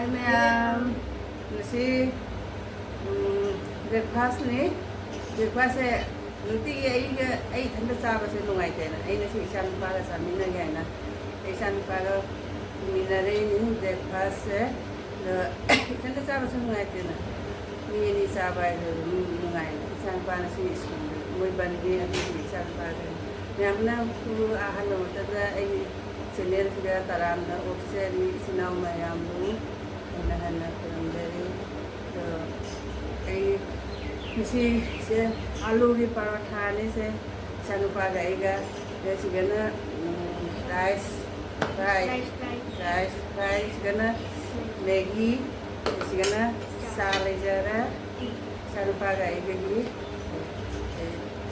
Hai ma'am. Nasi breakfast ni breakfast se nuti ai thanda chaba se nungai te na ai nasi isan pa ga samina ga na isan pa ga minare ni breakfast se thanda chaba se nungai te na ni ni chaba nungai na isan pa nasi school moi ban ni isan pa ga ma'am na ku ahalo ta da ai channel se taram na officer ni sinau mayam lu hana dari तो किसी से आलू की पराठा ने से सनुपा गाएगा जैसे गना rice गना मैगी जैसे गना साले जरा सनुपा गाएगा ये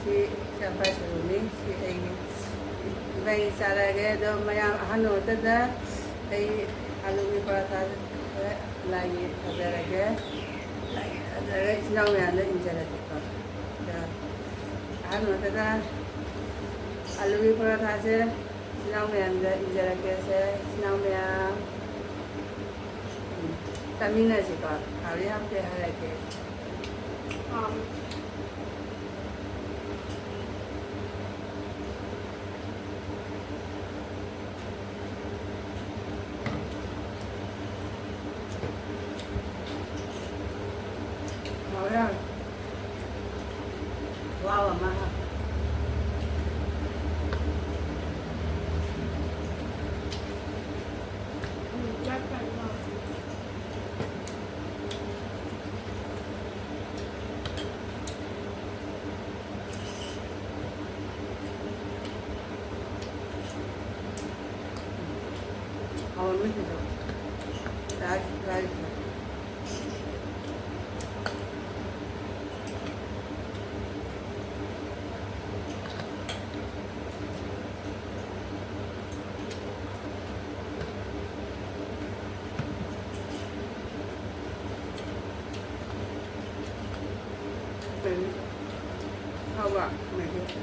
si sampai sini si ini bayi सारा गया तो मैं हनो तो दा आलू की paratha lagi ada lagi sinau yang ada injera itu, anu tadi alu paratha se sinau yang ada injera ke se sinau yang tamina sih pak, hari apa hari ke? Wow, mahal. Awal macam tu. Dah. Haba, macam tu.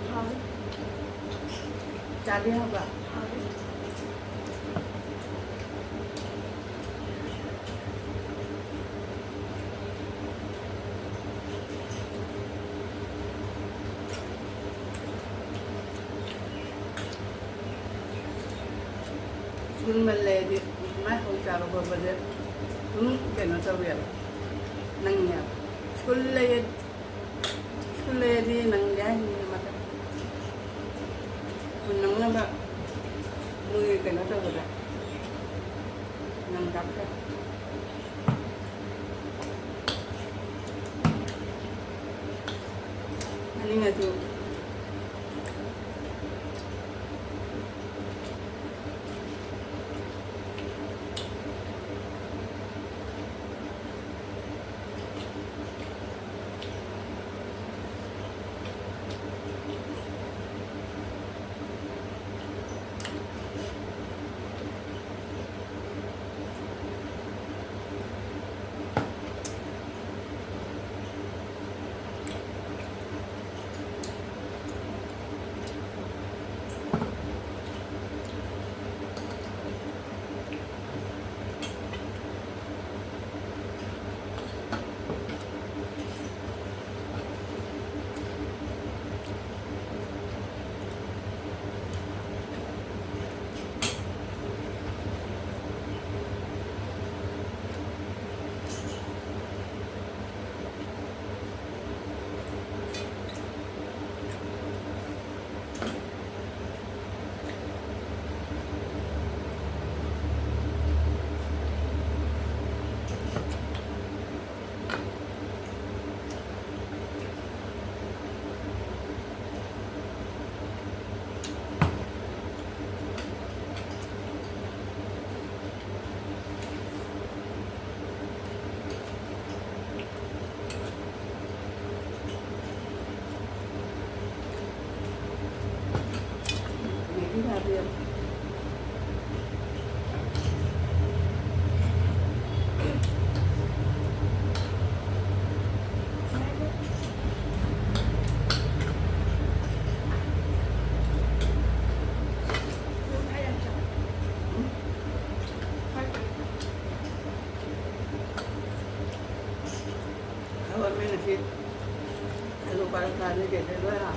Jadi haba. School meledi, mah ucara berbeda. Kena tahu ya, nangnya. School di nang dia ni macam, nangnya ba, mui kena tahu beda. Nang kapsa. Ani ngatu. ไม่นะคิดลูกปลาทานนี่เด็ดได้ด้วยค่ะ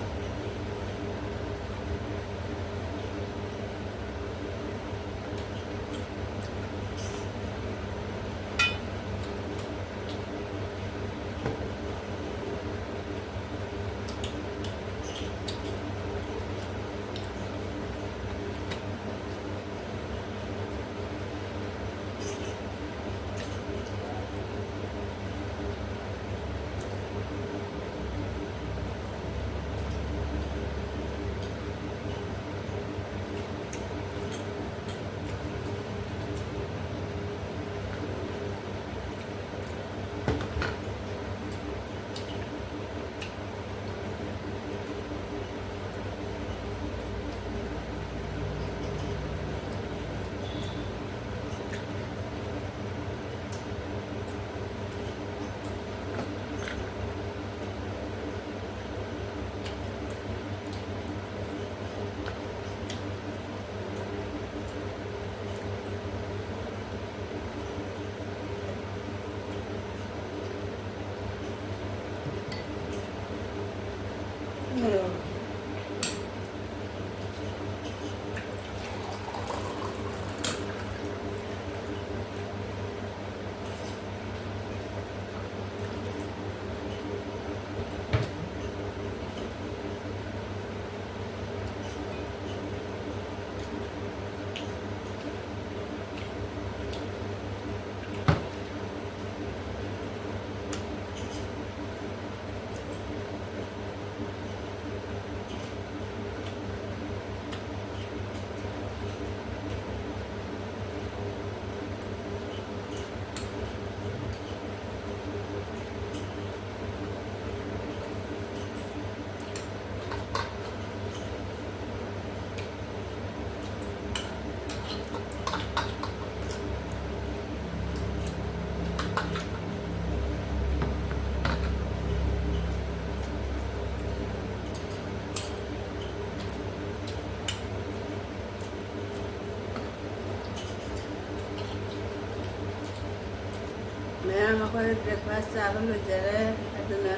Maya ako breakfast sa akin Lujere. Ito na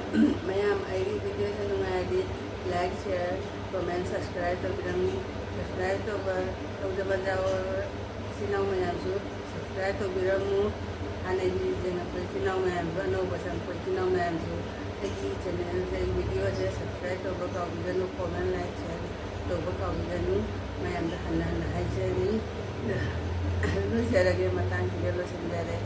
maya ay video sa nung edit, like, share, comment, subscribe to bilang subscribe to ba dapat daw sinaw maya so subscribe to bilang mo ane di jeng apa sinaw maya ba no ba sam ko sinaw maya so ay channel sa video sa subscribe to ba ka bilang comment like share to ba ka bilang maya da hanan hay seri Lujere ke matang kilo sendiri